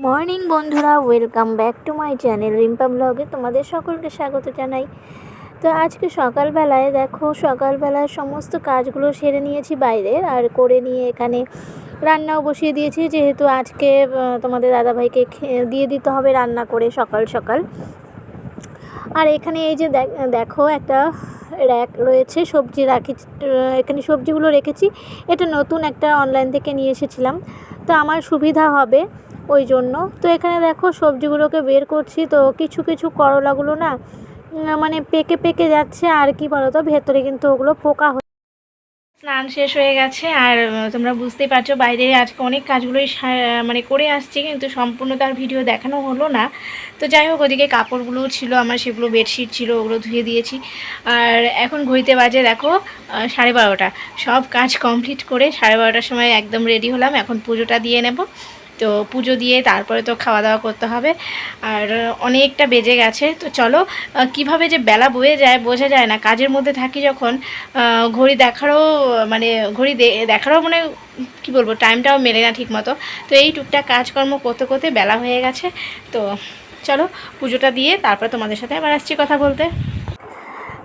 Morning বন্ধুরা, welcome back to my channel Rimpa ব্লগে তোমাদের সকলকে স্বাগত জানাই। তো আজকে সকালবেলায় দেখো, সকালবেলায় সমস্ত কাজগুলো সেরে নিয়েছি বাইরে, আর করে নিয়ে এখানে রান্নাও বসিয়ে দিয়েছি, যেহেতু আজকে তোমাদের দাদাভাইকে দিয়ে দিতে হবে রান্না করে সকাল সকাল। আর এখানে এই যে দেখো একটা র্যাক রয়েছে, সবজি রাখি, এখানে সবজিগুলো রেখেছি। এটা নতুন একটা অনলাইন থেকে নিয়ে এসেছিলাম, তো আমার সুবিধা হবে ওই জন্য। তো এখানে দেখো সবজিগুলোকে বের করছি। তো কিছু কিছু করলাগুলো না মানে পেকে পেকে যাচ্ছে, আর কি বলো তো, ভেতরে কিন্তু ওগুলো পোকা। স্নান শেষ হয়ে গেছে, আর তোমরা বুঝতেই পারছো বাইরে আজকে অনেক কাজগুলোই মানে করে আসছি, কিন্তু সম্পূর্ণ তার ভিডিও দেখানো হলো না। তো যাই হোক, ওদিকে কাপড়গুলো ছিল আমার, সেগুলো বেডশিট ছিল, ওগুলো ধুয়ে দিয়েছি। আর এখন ঘড়িতে বাজে দেখো 12:30। সব কাজ কমপ্লিট করে 12:30টার সময় একদম রেডি হলাম। এখন পুজোটা দিয়ে নেব। তো পুজো দিয়ে তারপরে তো খাওয়া দাওয়া করতে হবে, আর অনেকটা বেজে গেছে। তো চলো, কিভাবে যে বেলা বয়ে যায় বোঝা যায় না। কাজের মধ্যে থাকি যখন, ঘড়ি দেখারও মানে মানে কী বলবো, টাইমটাও মেলে না ঠিক মতো। তো এই টুকটাক কাজকর্ম করতে করতে বেলা হয়ে গেছে। তো চলো পুজোটা দিয়ে তারপরে তোমাদের সাথে আবার আসছি কথা বলতে।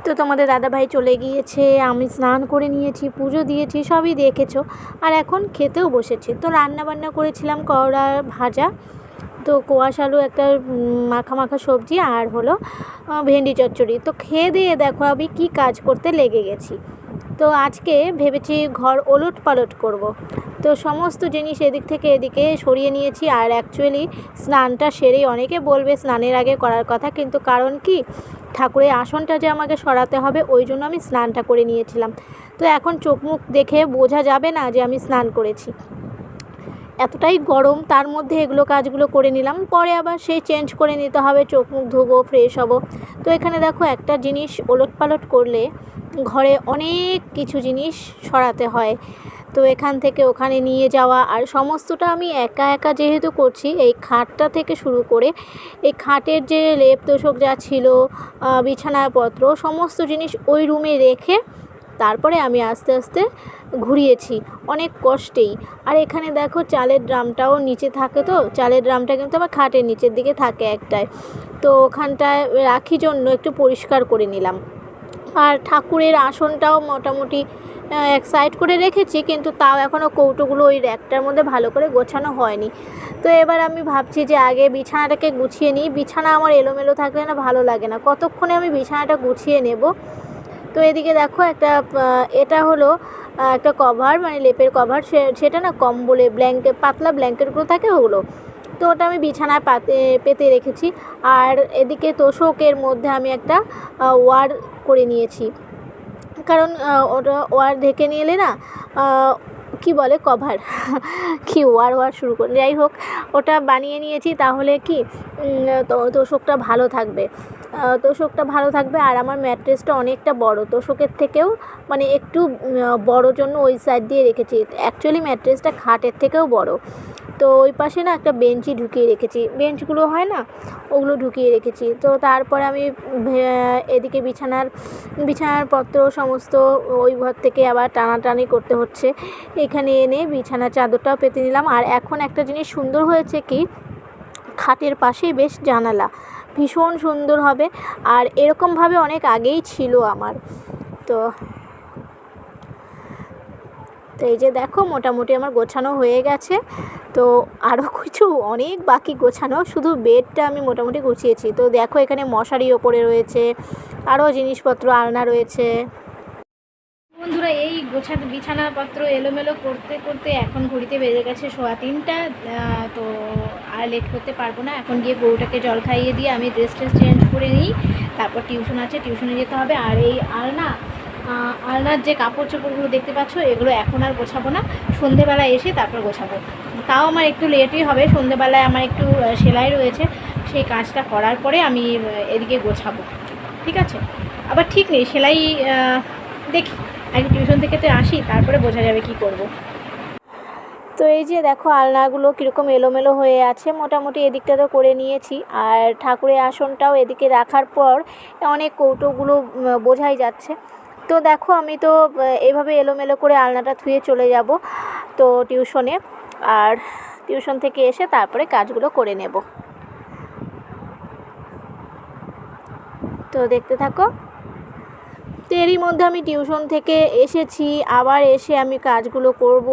তো তোমাদের দাদাভাই চলে গিয়েছে, আমি স্নান করে নিয়েছি, পুজো দিয়েছি, সবই দেখেছো। আর এখন খেতেও বসেছি। তো রান্না বান্না করেছিলাম করলা ভাজা, তো কোয়াশ আলু একটা মাখা মাখা সবজি, আর হলো ভেন্ডি চচ্চড়ি। তো খেয়ে দিয়ে দেখো আমি কী কাজ করতে লেগে গেছি। তো আজকে ভেবেছি ঘর ওলট পালট করব। তো সমস্ত জিনিস এদিক থেকে এদিকে সরিয়ে নিয়েছি। আর অ্যাকচুয়ালি স্নানটা সেরেই, অনেকে বলবে স্নানের আগে করার কথা, কিন্তু কারণ কি, ঠাকুরের আসনটা যে আমাকে সরাতে হবে, ওই জন্য আমি স্নানটা করে নিয়েছিলাম। তো এখন চোখ মুখ দেখে বোঝা যাবে না যে আমি স্নান করেছি, এতটাই গরম, তার মধ্যে এগুলো কাজগুলো করে নিলাম। পরে আবার সেই চেঞ্জ করে নিতে হবে, চোখ মুখ ধোবো, ফ্রেশ হব। তো এখানে দেখো একটা জিনিস ওলট পালট করলে ঘরে অনেক কিছু জিনিস সরাতে হয়। তো এখান থেকে ওখানে নিয়ে যাওয়া, আর সমস্তটা আমি একা একা যেহেতু করছি, এই খাটটা থেকে শুরু করে এই খাটের যে লেপ তোষক যা ছিল, বিছানাপত্র, সমস্ত জিনিস ওই রুমে রেখে তারপরে আমি আস্তে আস্তে ঘুরিয়েছি অনেক কষ্টেই। আর এখানে দেখো চালের ড্রামটাও নিচে থাকে, তো চালের ড্রামটা কিন্তু আমার খাটের নিচের দিকে থাকে একটায়, তো ওখানটায় রাখি জন্য একটু পরিষ্কার করে নিলাম। আর ঠাকুরের আসনটাও মোটামুটি এক সাইড করে রেখেছি, কিন্তু তাও এখনও কৌটোগুলো ওই র্যাকটার মধ্যে ভালো করে গোছানো হয়নি। তো এবার আমি ভাবছি যে আগে বিছানাটাকে গুছিয়ে নিই। বিছানা আমার এলোমেলো থাকলে না ভালো লাগে না, কতক্ষণে আমি বিছানাটা গুছিয়ে নেব। তো এদিকে দেখো একটা এটা হলো একটা কভার, মানে লেপের কভার, সেটা না কম্বলে ব্ল্যাঙ্কেট, পাতলা ব্ল্যাঙ্কেটগুলো থাকে ওগুলো। তো ওটা আমি বিছানায় পেতে রেখেছি। আর এদিকে তোষকের মধ্যে আমি একটা ওয়ার করে নিয়েছি, কারণ ওটা ওয়ার ঢেকে নিলে না কি বলে, কভার কি ওয়ার শুরু করে, যাই হোক, ওটা বানিয়ে নিয়েছি। তাহলে কি তোষকটা ভালো থাকবে, তোষকটা ভালো থাকবে। আর আমার ম্যাট্রেসটা অনেকটা বড়, তোষকের থেকেও মানে একটু বড় জন্য ওই সাইড দিয়ে রেখেছি। অ্যাকচুয়ালি ম্যাট্রেসটা খাটের থেকেও বড়। তো ওই পাশে না একটা বেঞ্চি ঢুকিয়ে রেখেছি, বেঞ্চগুলো হয় না, ওগুলো ঢুকিয়ে রেখেছি। তো তারপরে আমি এদিকে বিছানার পত্র সমস্ত ওই ঘর থেকে আবার টানাটানি করতে হচ্ছে। এখানে এনে বিছানার চাদরটাও পেতে নিলাম। আর এখন একটা জিনিস সুন্দর হয়েছে কি, খাটের পাশেই বেশ জানালা, ভীষণ সুন্দর হবে। আর এরকমভাবে অনেক আগেই ছিল আমার। তো এই যে দেখো মোটামুটি আমার গোছানো হয়ে গেছে। তো আরও কিছু অনেক বাকি গোছানো, শুধু বেডটা আমি মোটামুটি গুছিয়েছি। তো দেখো এখানে মশারি ওপরে রয়েছে, আরও জিনিসপত্র আলনা রয়েছে। বন্ধুরা, এই বিছানাপত্র এলোমেলো করতে করতে এখন ঘড়িতে বেজে গেছে 3:15। তো আর লেট করতে পারবো না, এখন গিয়ে গরুটাকে জল খাইয়ে দিয়ে আমি ড্রেস চেঞ্জ করে নিই। তারপর টিউশন আছে, টিউশনে যেতে হবে। আর এই আলনার যে কাপড় চোপড়গুলো দেখতে পাচ্ছ, এগুলো এখন আর গোছাবো না, সন্ধেবেলা এসে তারপর গোছাবো। তাও আমার একটু লেটই হবে, সন্ধেবেলায় আমার একটু সেলাই রয়েছে, সেই কাজটা করার পরে আমি এদিকে গোছাবো, ঠিক আছে? আবার ঠিক নেই সেলাই, দেখি আগে টিউশন থেকে তো আসি, তারপরে বোঝা যাবে কি করব। তো এই যে দেখো আলনাগুলো কীরকম এলোমেলো হয়ে আছে, মোটামুটি এদিকটা তো করে নিয়েছি। আর ঠাকুরের আসনটাও এদিকে রাখার পর অনেক কৌটোগুলো বোঝাই যাচ্ছে। তো দেখো আমি তো এভাবে এলোমেলো করে আলনাটা ধুয়ে চলে যাব তো টিউশনে। আর টিউশন থেকে এসে তারপরে কাজগুলো করে নেব। তো দেখতে থাকো। তো এরই মধ্যে আমি টিউশন থেকে এসেছি, আবার এসে আমি কাজগুলো করব।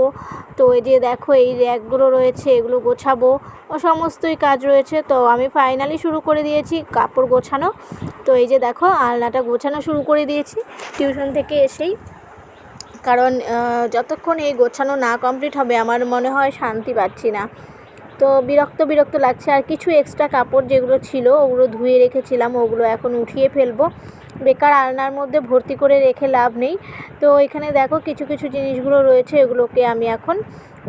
তো এই যে দেখো এই র্যাকগুলো রয়েছে, এগুলো গোছাবো, ও সমস্তই কাজ রয়েছে। তো আমি ফাইনালি শুরু করে দিয়েছি কাপড় গোছানো। তো এই যে দেখো আলনাটা গোছানো শুরু করে দিয়েছি টিউশন থেকে এসেই, কারণ যতক্ষণ এই গোছানো না কমপ্লিট হবে আমার মনে হয় শান্তি পাচ্ছি না। তো বিরক্ত লাগছে। আর কিছু এক্সট্রা কাপড় যেগুলো ছিল ওগুলো ধুয়ে রেখেছিলাম, ওগুলো এখন উঠিয়ে ফেলবো। বেকার আলনার মধ্যে ভর্তি করে রেখে লাভ নেই। তো এখানে দেখো কিছু জিনিসগুলো রয়েছে, এগুলোকে আমি এখন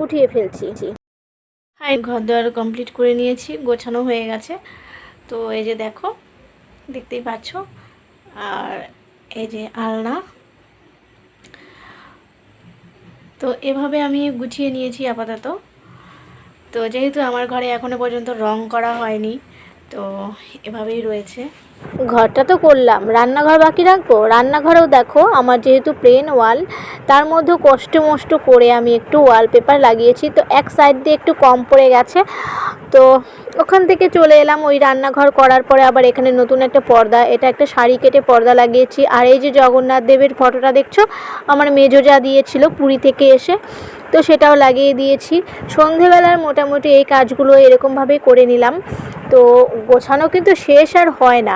উঠিয়ে ফেলছি। হ্যাঁ, ঘর দোয়ার কমপ্লিট করে নিয়েছি, গোছানো হয়ে গেছে। তো এই যে দেখো, দেখতেই পাচ্ছ। আর এই যে আলনা, তো এভাবে আমি গুছিয়ে নিয়েছি আপাতত। তো যেহেতু আমার ঘরে এখনও পর্যন্ত রং করা হয়নি, তো এভাবেই রয়েছে। ঘরটা তো করলাম, রান্নাঘর বাকি রাখবো। রান্নাঘরেও দেখো আমার যেহেতু প্লেন ওয়াল, তার মধ্যেও কষ্ট মষ্ট করে আমি একটু ওয়ালপেপার লাগিয়েছি। তো এক সাইড দিয়ে একটু কম পড়ে গেছে, তো ওখান থেকে চলে এলাম। ওই রান্নাঘর করার পরে আবার এখানে নতুন একটা পর্দা, এটা একটা শাড়ি কেটে পর্দা লাগিয়েছি। আর এই যে জগন্নাথ দেবের ফটোটা দেখছো, আমার মেজো যা দিয়েছিল পুরী থেকে এসে, তো সেটাও লাগিয়ে দিয়েছি। সন্ধেবেলার মোটামুটি এই কাজগুলো এরকমভাবেই করে নিলাম। তো গোছানো কিন্তু শেষ আর হয় না,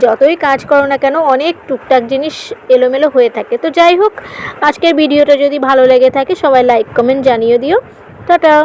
যতই কাজ করো না কেন অনেক টুকটাক জিনিস এলোমেলো হয়ে থাকে। তো যাই হোক, আজকের ভিডিওটা যদি ভালো লেগে থাকে সবাই লাইক কমেন্ট জানিয়ে দিও। টাটা।